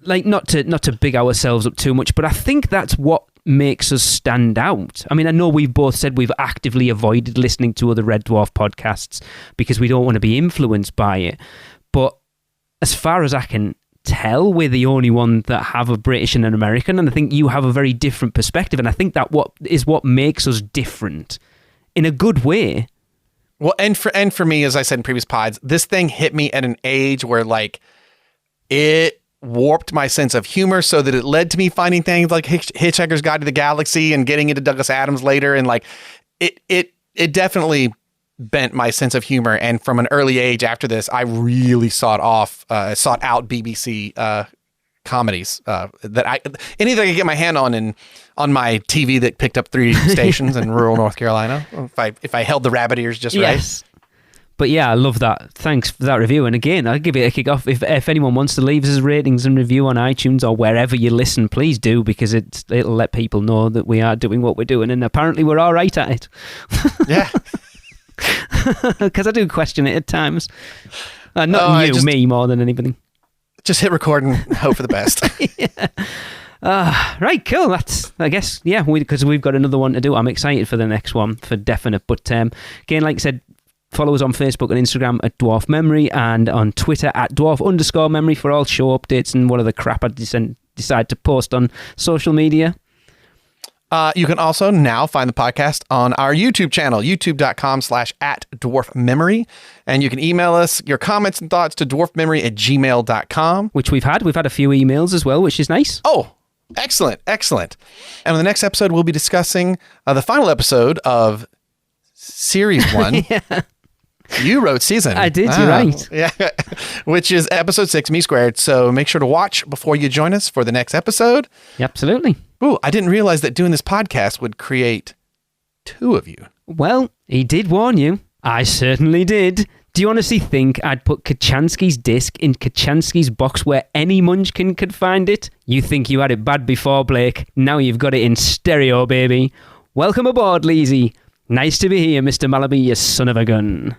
like, not to big ourselves up too much, but I think that's what makes us stand out. I mean, I know we've both said we've actively avoided listening to other Red Dwarf podcasts because we don't want to be influenced by it. But as far as I can tell, we're the only one that have a British and an American, and I think you have a very different perspective, and I think that what makes us different in a good way. Well, and for me, as I said in previous pods, this thing hit me at an age where like it warped my sense of humor so that it led to me finding things like Hitchhiker's Guide to the Galaxy and getting into Douglas Adams later. And like it definitely bent my sense of humor. And from an early age after this, I really sought out BBC comedies that anything I could get my hand on my TV that picked up 3 stations in rural North Carolina. If I held the rabbit ears just right. But yeah, I love that. Thanks for that review. And again, I'll give it a kick off. If anyone wants to leave us ratings and review on iTunes or wherever you listen, please do, because it'll let people know that we are doing what we're doing, and apparently we're all right at it. Yeah. Because I do question it at times. Me more than anything. Just hit record and hope for the best. Right, cool. That's, I guess, because we've got another one to do. I'm excited for the next one, for definite. But again, like I said, follow us on Facebook and Instagram at Dwarf Memory, and on Twitter at Dwarf_Memory for all show updates and what other crap I decide to post on social media. You can also now find the podcast on our YouTube channel, youtube.com/@dwarfmemory. And you can email us your comments and thoughts to dwarfmemory@gmail.com. Which we've had a few emails as well, which is nice. Oh, excellent. And on the next episode, we'll be discussing the final episode of Series 1. Yeah. You wrote season. I did, you're right. Yeah, which is episode 6, Me Squared. So make sure to watch before you join us for the next episode. Absolutely. Ooh, I didn't realize that doing this podcast would create 2 of you. Well, he did warn you. I certainly did. Do you honestly think I'd put Kachansky's disc in Kachansky's box where any munchkin could find it? You think you had it bad before, Blake. Now you've got it in stereo, baby. Welcome aboard, Leezy. Nice to be here, Mr. Malaby, you son of a gun.